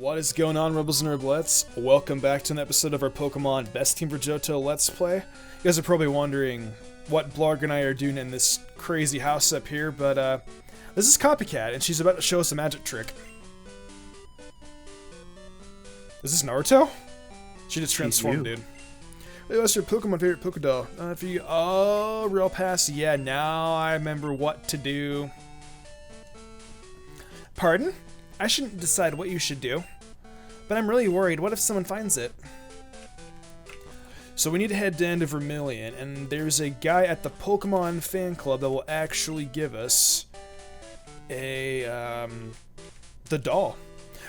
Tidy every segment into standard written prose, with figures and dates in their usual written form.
What is going on, Rebels and Reblettes? Welcome back to an episode of our Pokemon Best Team for Johto Let's Play. You guys are probably wondering what Blarg and I are doing in this crazy house up here, but this is Copycat, and she's about to show us a magic trick. Is this Naruto? She just transformed, dude. Hey, what's your Pokemon favorite Pokédoll? Oh, Real Pass. Yeah, now I remember what to do. Pardon? I shouldn't decide what you should do. But I'm really worried. What if someone finds it? So we need to head down to Vermilion, and there's a guy at the Pokemon fan club that will actually give us a, the doll.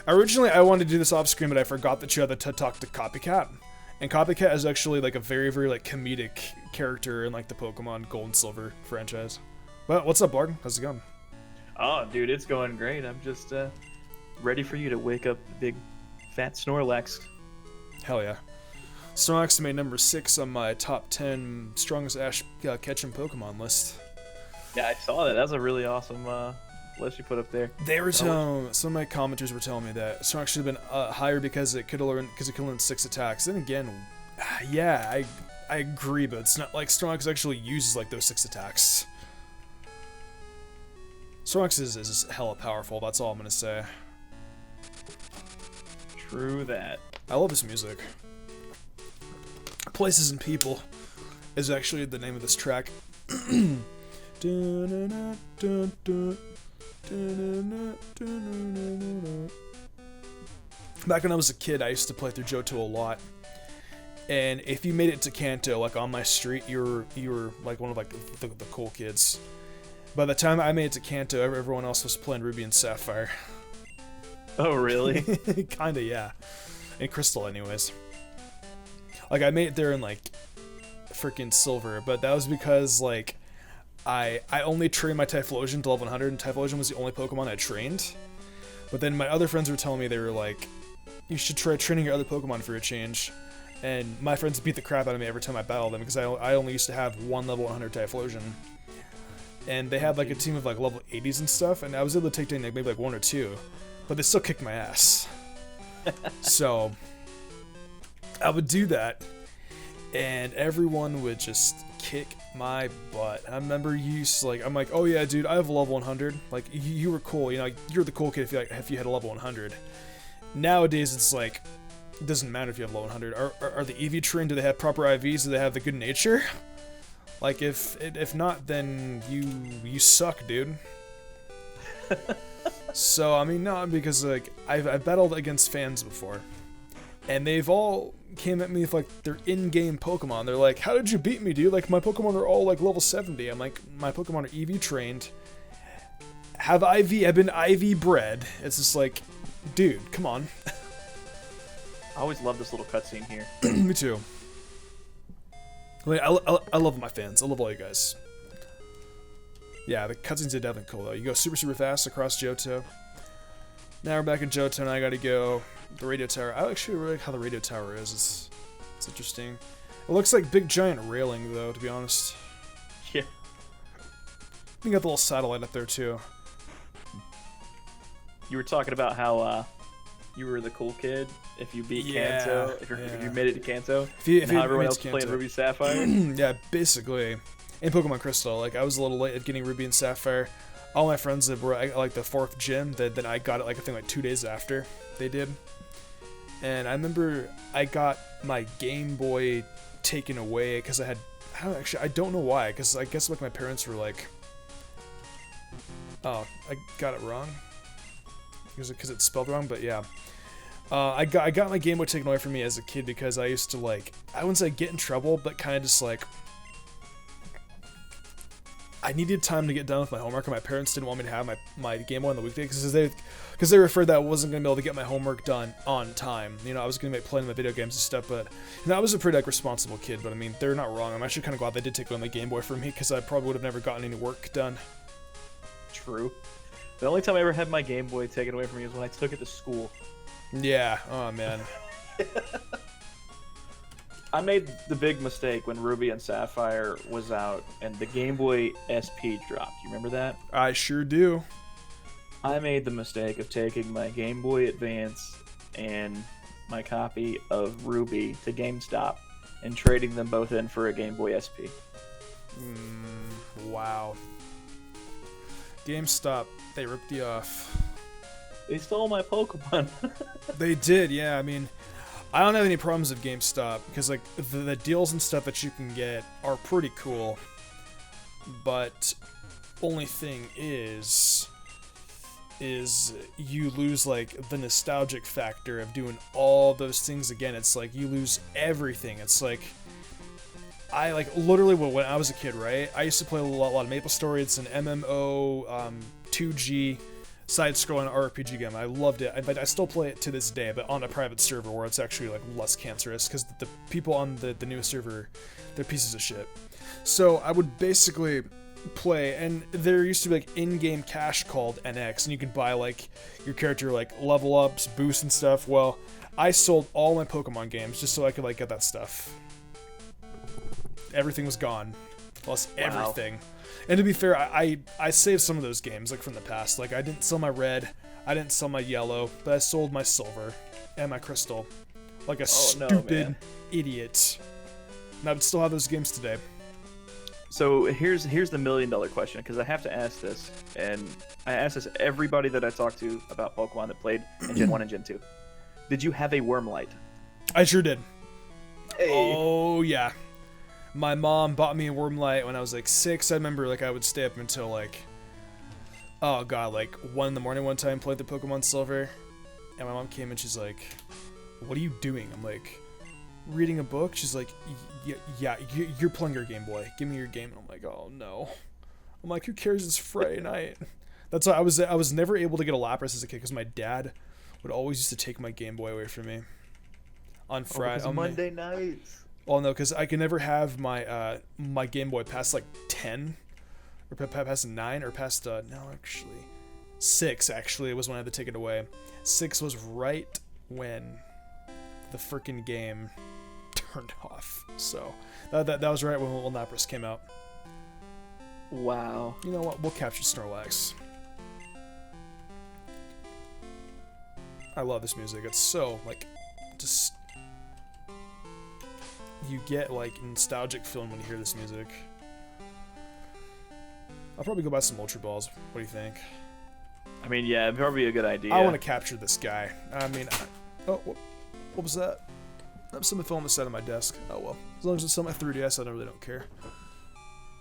Originally, I wanted to do this off screen, but I forgot that you had to talk to Copycat. And Copycat is actually like a very, very like comedic character in like the Pokemon Gold and Silver franchise. Well, what's up, Blarg? How's it going? Oh, dude, it's going great. I'm just ready for you to wake up the big fat Snorlax. Hell yeah. Snorlax made number 6 on my top 10 strongest Ash Ketchum Pokemon list. Yeah, I saw that. That was a really awesome list you put up there. They were telling, some of my commenters were telling me that Snorlax should have been higher because it could learn 6 attacks. Then again, yeah, I agree, but it's not like Snorlax actually uses like those 6 attacks. Snorlax is hella powerful, that's all I'm gonna say. True that. I love this music. Places and People is actually the name of this track. Back when I was a kid, I used to play through Johto a lot. And if you made it to Kanto, like on my street, you were like one of like the cool kids. By the time I made it to Kanto, everyone else was playing Ruby and Sapphire. Oh, really? Kinda, yeah. And Crystal, anyways. Like, I made it there in, like, freaking Silver, but that was because, like, I only trained my Typhlosion to level 100, and Typhlosion was the only Pokemon I trained. But then my other friends were telling me, they were like, you should try training your other Pokemon for a change. And my friends beat the crap out of me every time I battled them, because I only used to have one level 100 Typhlosion. And they had, like, a team of, like, level 80s and stuff, and I was able to take down, like, maybe, like, 1 or 2. But they still kicked my ass. So I would do that, and everyone would just kick my butt. I remember I'm like, oh yeah, dude, I have a level 100. Like, you were cool, you know, you're the cool kid if you had a level 100. Nowadays, it's like, it doesn't matter if you have level 100. Are the EV trained? Do they have proper IVs? Do they have the good nature? Like, if not, then you suck, dude. So, I mean, no, because, like, I've battled against fans before, and they've all came at me with, like, their in-game Pokemon. They're like, how did you beat me, dude? Like, my Pokemon are all, like, level 70. I'm like, my Pokemon are EV trained, have I've been IV bred. It's just like, dude, come on. I always love this little cutscene here. Me too. I mean, I love my fans. I love all you guys. Yeah, the cutscenes are definitely cool, though. You go super, super fast across Johto. Now we're back in Johto, and I gotta go the radio tower. I actually really like how the radio tower is. It's interesting. It looks like big, giant railing, though, to be honest. Yeah. You got the little satellite up there, too. You were talking about how you were the cool kid if you beat Kanto, if you made it to Kanto, and how everyone else was playing Ruby Sapphire. Yeah, basically. In Pokemon Crystal, like, I was a little late at getting Ruby and Sapphire. All my friends that were at, like, the 4th gym, then I got it, like, I think, like, 2 days after they did. And I remember I got my Game Boy taken away, because I don't know why, because I guess, like, my parents were like, oh, I got it wrong? Because it's spelled wrong, but yeah. I got my Game Boy taken away from me as a kid, because I used to, like, I wouldn't say get in trouble, but kind of just, like, I needed time to get done with my homework, and my parents didn't want me to have my Game Boy on the weekdays because they referred that I wasn't going to be able to get my homework done on time. You know, I was going to be playing my video games and stuff, but you know, I was a pretty, like, responsible kid, but I mean, they're not wrong. I'm actually kind of glad they did take away my Game Boy from me, because I probably would have never gotten any work done. True. The only time I ever had my Game Boy taken away from me was when I took it to school. Yeah, oh man. I made the big mistake when Ruby and Sapphire was out and the Game Boy SP dropped. You remember that? I sure do. I made the mistake of taking my Game Boy Advance and my copy of Ruby to GameStop and trading them both in for a Game Boy SP. Wow. GameStop, they ripped you off. They stole my Pokemon. They did, yeah. I mean, I don't have any problems with GameStop because like the deals and stuff that you can get are pretty cool. But only thing is you lose like the nostalgic factor of doing all those things again. It's like you lose everything. It's like I like literally when I was a kid, right? I used to play a lot of MapleStory. It's an MMO, 2G side-scrolling RPG game. I loved it. In fact, I still play it to this day, but on a private server where it's actually like less cancerous because the people on the newest server, they're pieces of shit. So I would basically play, and there used to be like in-game cash called NX, and you could buy like your character like level ups, boosts, and stuff. Well, I sold all my Pokemon games just so I could like get that stuff. Everything was gone. Lost everything. And to be fair, I saved some of those games like from the past. Like I didn't sell my red, I didn't sell my yellow, but I sold my silver and my crystal. Like a stupid idiot. And I would still have those games today. So here's the $1 million question, because I have to ask this, and I ask this everybody that I talk to about Pokemon that played in Gen 1 and Gen 2. Did you have a Wormlight? I sure did. Hey. Oh yeah. My mom bought me a Wormlight when I was like 6. I remember like I would stay up until like, oh god, like 1 in the morning one time, played the Pokemon Silver, and my mom came and she's like, "What are you doing?" I'm like, "Reading a book." She's like, yeah, you're playing your Game Boy. Give me your game. And I'm like, oh no. I'm like, who cares? It's Friday night. That's why I was never able to get a Lapras as a kid because my dad would always used to take my Game Boy away from me on Friday. On Monday nights. Well, no, because I could never have my my Game Boy past like 10, or past 9, or past no, actually 6. Actually, it was when I had to take it away. 6 was right when the freaking game turned off. So that was right when Lapras came out. Wow. You know what? We'll capture Snorlax. I love this music. It's so like just. You get like nostalgic feeling when you hear this music. I'll probably go buy some Ultra Balls. What do you think? I mean, yeah, it'd probably be a good idea. I want to capture this guy. I mean, oh, what was that? Something fell on the side of my desk. Oh well. As long as it's on my 3DS, I really don't care.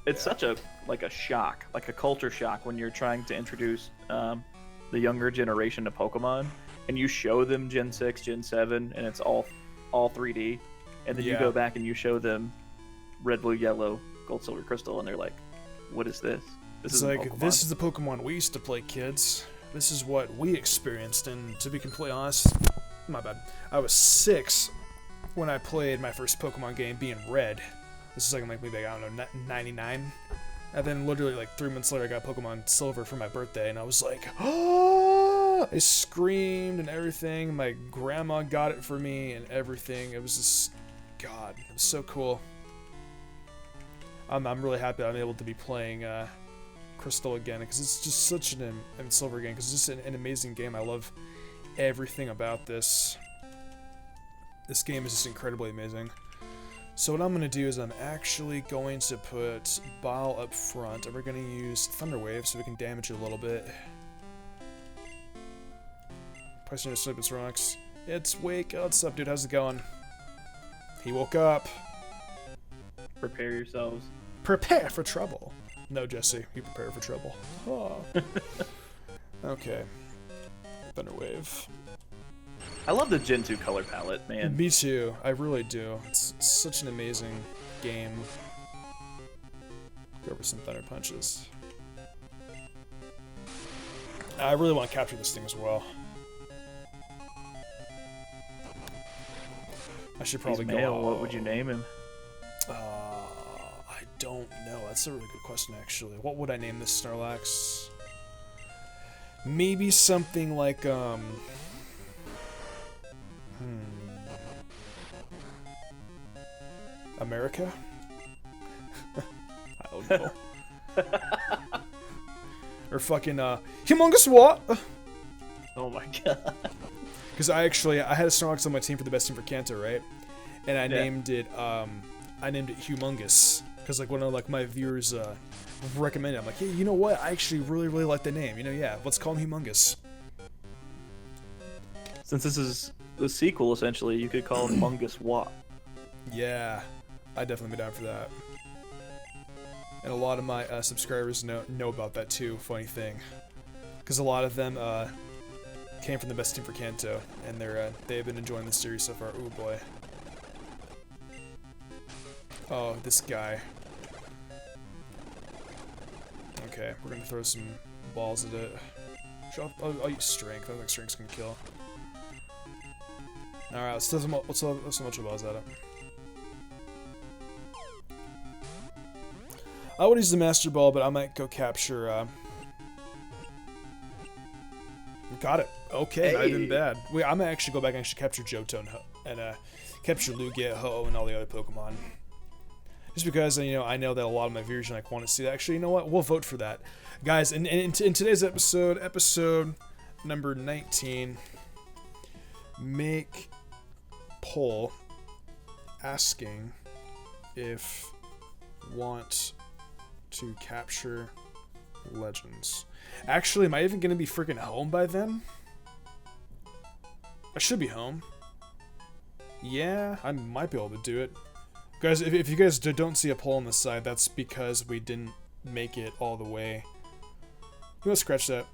It's such a shock, like a culture shock when you're trying to introduce the younger generation to Pokemon, and you show them Gen 6, Gen 7, and it's all 3D. And then you go back and you show them Red, Blue, Yellow, Gold, Silver, Crystal, and they're like, what is this? This is the Pokemon we used to play, kids. This is what we experienced, and to be completely honest, my bad. I was 6 when I played my first Pokemon game, being Red. This is like maybe, I don't know, 99. And then literally like 3 months later, I got Pokemon Silver for my birthday, and I was like, oh! I screamed and everything. My grandma got it for me and everything. It was just... God, it was so cool. I'm really happy that I'm able to be playing Crystal again, because it's just such and Silver again, because it's just an amazing game. I love everything about this. This game is just incredibly amazing. So what I'm going to do is I'm actually going to put Bile up front, and we're going to use Thunder Wave so we can damage it a little bit. Pressing to sleep, it's rocks. It's Wake. Oh, what's up, dude? How's it going? He woke up. Prepare yourselves. Prepare for trouble. No, Jesse, you prepare for trouble. Oh. Okay. Thunder Wave. I love the Gen 2 color palette, man. Me too. I really do. It's such an amazing game. Go over some Thunder Punches. I really want to capture this thing as well. I should probably go. Male. What would you name him? I don't know. That's a really good question, actually. What would I name this Snorlax? Maybe something like America? I don't know. Or fucking humongous what? Oh my god. Because I had a Snorlax on my team for the best team for Kanto, right? And I named it Humongous because like one of like my viewers recommended it. I'm like, hey, you know what? I actually really like the name. You know, yeah, let's call him Humongous. Since this is the sequel, essentially, you could call him Mungus Wat. Yeah, I'd definitely be down for that. And a lot of my subscribers know about that too. Funny thing, because a lot of them came from the best team for Kanto, and they've been enjoying the series so far. Oh boy. Oh, this guy. Okay, we're gonna throw some balls at it. I'll use strength. I don't think strength's gonna kill. Alright, let's throw some ultra balls at it. I would use the Master Ball, but I might go capture, Got it. Okay, not even bad. Wait, I'm gonna actually go back and actually capture Johto and capture Lugia, Ho-Oh, and all the other Pokemon. Just because, you know, I know that a lot of my viewers like want to see that. Actually, you know what? We'll vote for that. Guys, in today's episode number 19, make poll asking if want to capture legends. Actually, am I even going to be freaking home by then? I should be home. Yeah, I might be able to do it. Guys, if you guys don't see a poll on the side, that's because we didn't make it all the way. You want to scratch that?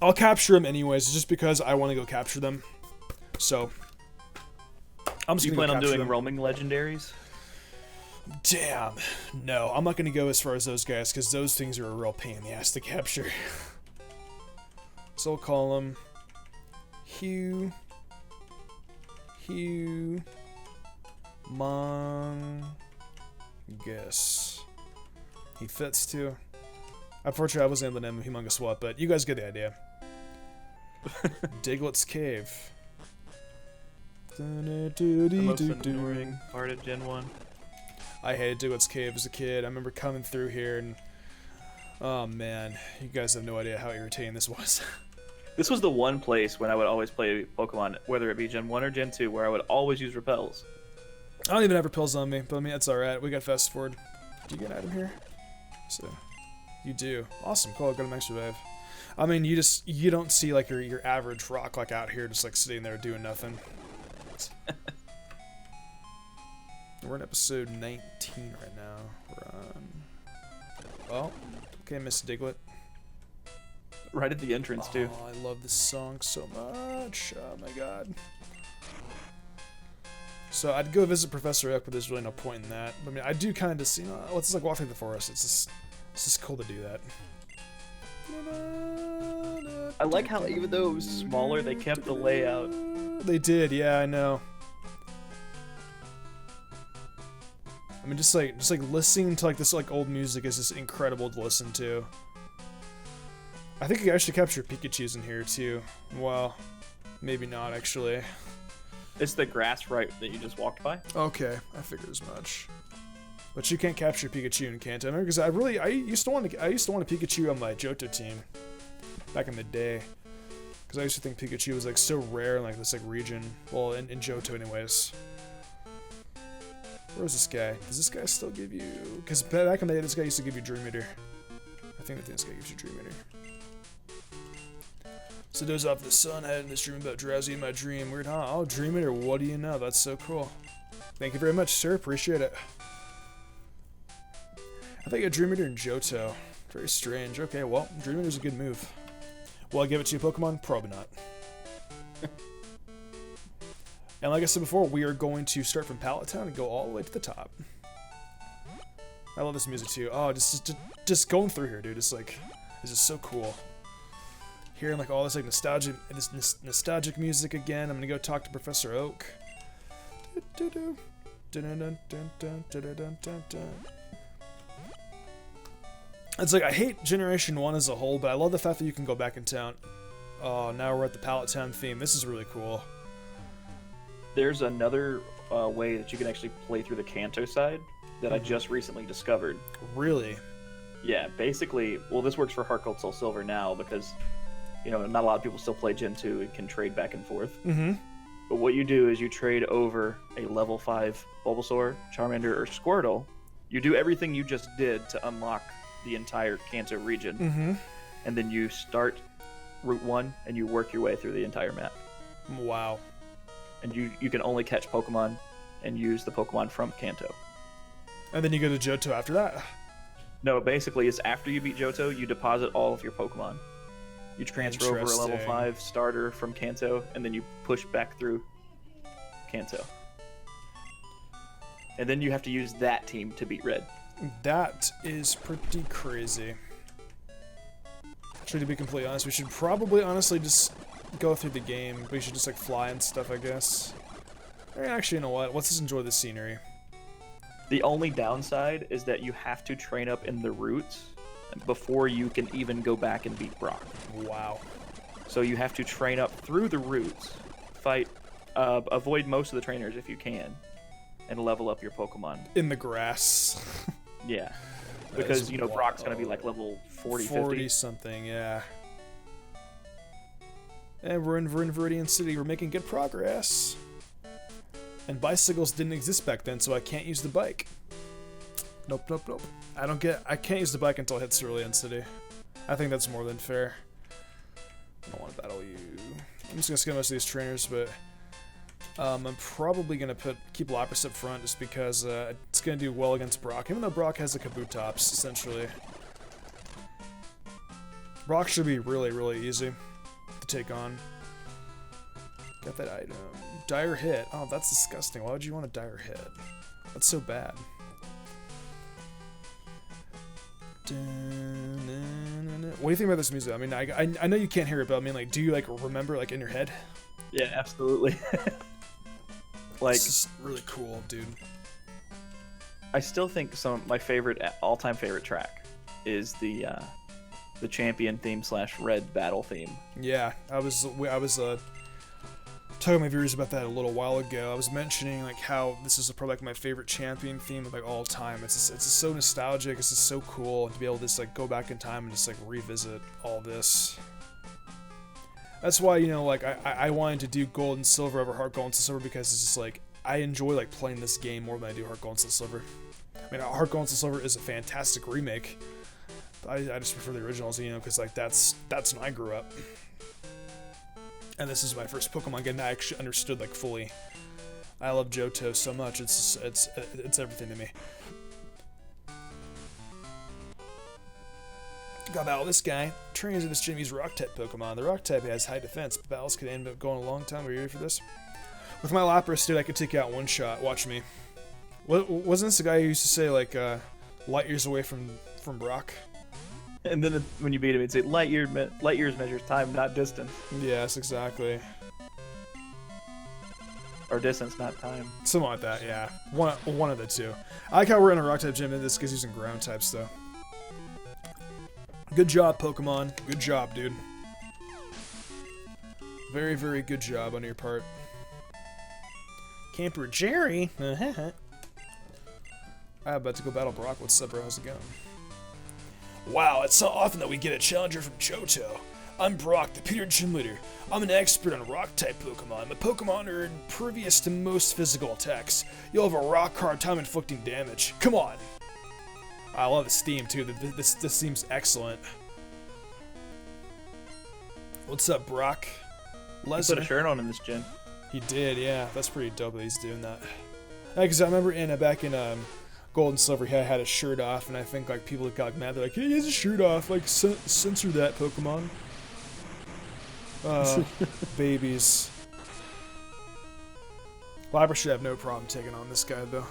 I'll capture them anyways, just because I want to go capture them. So, I'm just you gonna plan on doing them. roaming legendaries? Damn. No, I'm not going to go as far as those guys, because those things are a real pain in the ass to capture. So I'll call them Humongous. He fits too. Unfortunately, I wasn't able to name him Humongous What, but you guys get the idea. Diglett's Cave. The most annoying part of Gen 1. I hated Diglett's Cave as a kid. I remember coming through here and... Oh man, you guys have no idea how irritating this was. This was the one place when I would always play Pokemon, whether it be Gen 1 or Gen 2, where I would always use Repels. I don't even have Repels on me, but I mean, that's alright. We got Fast Forward. Do you get an item here? So, you do. Awesome, cool, I got a Max Revive. I mean, you don't see like your average rock like out here just like sitting there doing nothing. We're in episode 19 right now. Run. Well, okay, Miss Diglett. Right at the entrance, too. Oh, I love this song so much. Oh my god. So I'd go visit Professor Oak, but there's really no point in that. I mean, I do kind of see. Let's just like walk through the forest. It's just cool to do that. I like how even though it was smaller, they kept the layout. They did, yeah, I know. I mean, just like listening to like this like old music is just incredible to listen to. I think you actually capture Pikachu's in here too. Well, maybe not actually. It's the grass right that you just walked by. Okay, I figured as much. But you can't capture Pikachu in Kanto. Because I used to want a Pikachu on my Johto team back in the day. Because I used to think Pikachu was like so rare in like this like region. Well, in Johto anyways. Where's this guy? Does this guy still give you... Because back in the day, this guy used to give you Dream Eater. I think that this guy gives you Dream Eater. So doze off the sun, I had in this dream about drowsy in my dream. Weird, huh? Oh, Dream Eater, what do you know? That's so cool. Thank you very much, sir. Appreciate it. I think I got Dream Eater and Johto. Very strange. Okay, well, Dream Eater's a good move. Will I give it to you, Pokemon? Probably not. And like I said before, we are going to start from Pallet Town and go all the way to the top. I love this music too. Oh, just going through here, dude. It's like, this is so cool. Hearing like all this like nostalgic music again. I'm gonna go talk to Professor Oak. It's like I hate Generation 1 as a whole, but I love the fact that you can go back in town. Oh, now we're at the Pallet Town theme. This is really cool. There's another way that you can actually play through the Kanto side that I just recently discovered. Really? Yeah, basically, well, this works for Heart Gold Soul Silver now because not a lot of people still play Gen 2 and can trade back and forth. Mm-hmm. But what you do is you trade over a level 5 Bulbasaur, Charmander, or Squirtle. You do everything you just did to unlock the entire Kanto region. Mm-hmm. And then you start Route 1 and you work your way through the entire map. Wow. And you can only catch Pokemon and use the Pokemon from Kanto. And then you go to Johto after that? No, basically it's after you beat Johto, you deposit all of your Pokemon. You transfer over a level 5 starter from Kanto, and then you push back through Kanto. And then you have to use that team to beat Red. That is pretty crazy. Actually, to be completely honest, we should probably honestly just go through the game. We should just like fly and stuff, I guess. Actually, you know what? Let's just enjoy the scenery. The only downside is that you have to train up in the routes before you can even go back and beat Brock. Wow. So you have to train up through the routes, avoid most of the trainers if you can, and level up your Pokemon. In the grass. Yeah. Because, Brock's going to be like level 40, 40 something, yeah. And we're in Viridian City. We're making good progress. And bicycles didn't exist back then, so I can't use the bike. Nope. I can't use the bike until I hit Cerulean City. I think that's more than fair. I don't want to battle you. I'm just gonna skip most of these trainers, but I'm probably gonna keep Lapras up front just because it's gonna do well against Brock, even though Brock has a Kabutops essentially. Brock should be really, really easy to take on. Got that item. Dire Hit. Oh, that's disgusting. Why would you want a Dire Hit? That's so bad. What do you think about this music? I mean, I know you can't hear it, but I mean, like, do you like remember like in your head? Yeah, absolutely. Like, this is really cool, dude. I still think my all-time favorite track is the champion theme / Red battle theme. Yeah, I was talking to my viewers about that a little while ago. I was mentioning like how this is probably like my favorite champion theme of like all time. It's just so nostalgic. It's just so cool to be able to just like go back in time and just like revisit all this. That's why, like I wanted to do Gold and Silver over Heart Gold and Silver, because it's just like I enjoy like playing this game more than I do Heart Gold and Silver. I mean, Heart Gold and Silver is a fantastic remake. But I just prefer the originals, because like that's when I grew up. And this is my first Pokemon game that I actually understood like fully. I love Johto so much. It's everything to me. Gotta battle this guy. Trainers of this gym use Rock-type Pokemon. The Rock-type has high defense, but battles could end up going a long time. Are you ready for this? With my Lapras, dude, I could take you out one shot. Watch me. Wasn't this the guy who used to say like light years away from Brock? And then when you beat him, it'd say light years measures time, not distance. Yes, exactly. Or distance, not time. Something like that, yeah. One of the two. I like how we're in a Rock-type gym, and this guy's using ground types, though. Good job, Pokemon. Good job, dude. Very, very good job on your part. Camper Jerry? I'm about to go battle Brock. What's up, bro? How's it going? Wow, it's so often that we get a challenger from Johto. I'm Brock, the Pewter Gym leader. I'm an expert on Rock-type Pokemon. My Pokemon are impervious to most physical attacks. You'll have a rock-hard time inflicting damage. Come on! I love this theme, too. This seems excellent. What's up, Brock? He put a shirt on in this gym. He did, yeah. That's pretty dope that he's doing that. Because I remember back in Gold and Silver, he had his shirt off, and I think like people got mad. They're like, "Hey, he has his shirt off. Like, censor that, Pokemon." Babies. Labra should have no problem taking on this guy, though.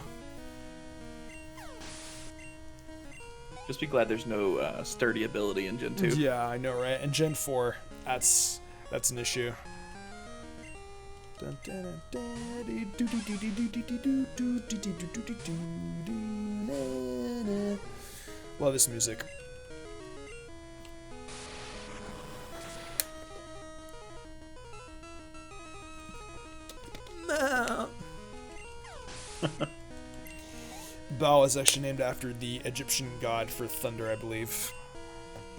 Just be glad there's no sturdy ability in Gen 2. Yeah, I know, right? And Gen 4, that's an issue. Love this music. No. Baal is actually named after the Egyptian god for thunder, I believe.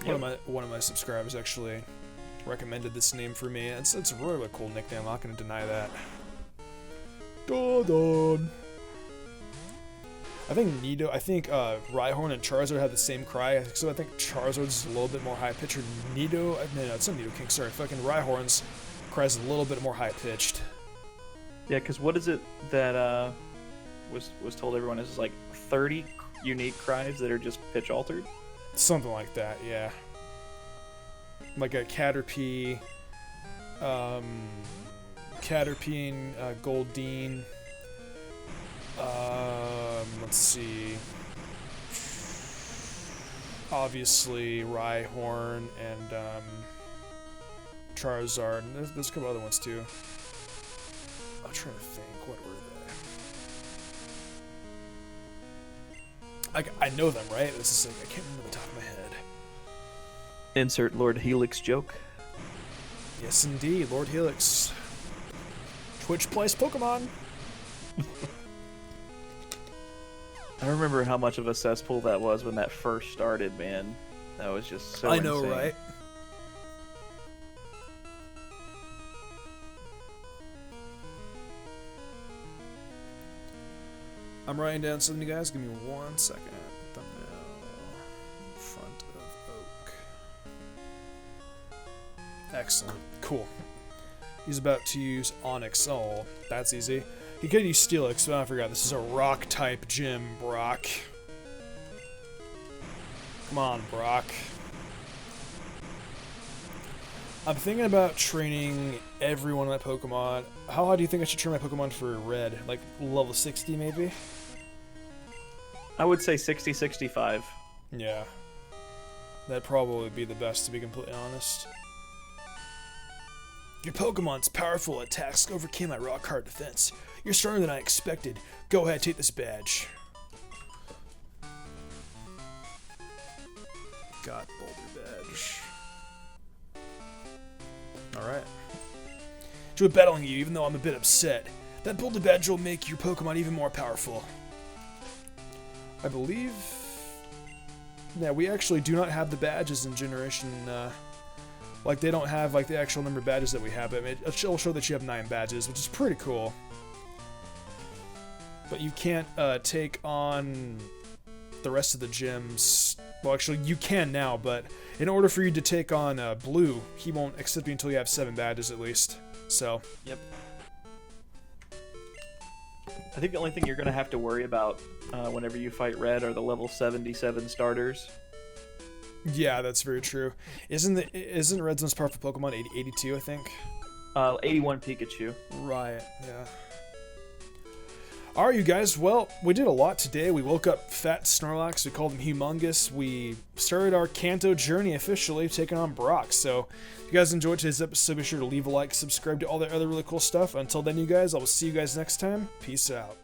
Yep. One of my subscribers actually recommended this name for me. It's a really cool nickname. I'm not going to deny that. Dodon. I think Rhyhorn and Charizard have the same cry, so I think Charizard's a little bit more high-pitched. No, it's not Nidoking, sorry. Fucking Rhyhorn's cry is a little bit more high-pitched. Yeah, because what is it that was told everyone is like 30 unique cries that are just pitch-altered? Something like that, yeah. Like a Caterpie, Caterpie and Goldeen. Let's see. Obviously, Rhyhorn and Charizard. And there's a couple other ones too. I'm trying to think. What were they? I know them, right? This is like, I can't remember the top of my head. Insert Lord Helix joke. Yes, indeed, Lord Helix. Twitch plays Pokemon. I remember how much of a cesspool that was when that first started, man. That was just so I know, insane. right? I'm writing down something, you guys. Give me 1 second. Thumbnail. Front of oak. Excellent. Cool. He's about to use Onyx. Oh, that's easy. He could use Steelix, but I forgot. This is a rock-type gym, Brock. Come on, Brock. I'm thinking about training every one of my Pokemon. How high do you think I should train my Pokemon for Red? Like level 60, maybe? I would say 60, 65. Yeah. That'd probably be the best, to be completely honest. Your Pokemon's powerful attacks overcame my rock hard defense. You're stronger than I expected. Go ahead, take this badge. Got Boulder badge. Alright. Enjoy battling you, even though I'm a bit upset. That Boulder badge will make your Pokemon even more powerful. I believe... Yeah, we actually do not have the badges in Generation... Like, they don't have, like, the actual number of badges that we have. But it'll show that you have 9 badges, which is pretty cool. But you can't take on the rest of the gyms. Well, actually, you can now, but in order for you to take on Blue, he won't accept you until you have 7 badges at least. So. Yep. I think the only thing you're going to have to worry about whenever you fight Red are the level 77 starters. Yeah, that's very true. Isn't Red's most powerful Pokemon 82, I think? 81 Pikachu. Right, yeah. Alright, you guys, well, we did a lot today. We woke up Fat Snorlax, we called him Humongous. We started our Kanto journey officially, taking on Brock. So, if you guys enjoyed today's episode, be sure to leave a like, subscribe to all that other really cool stuff. Until then, you guys, I will see you guys next time. Peace out.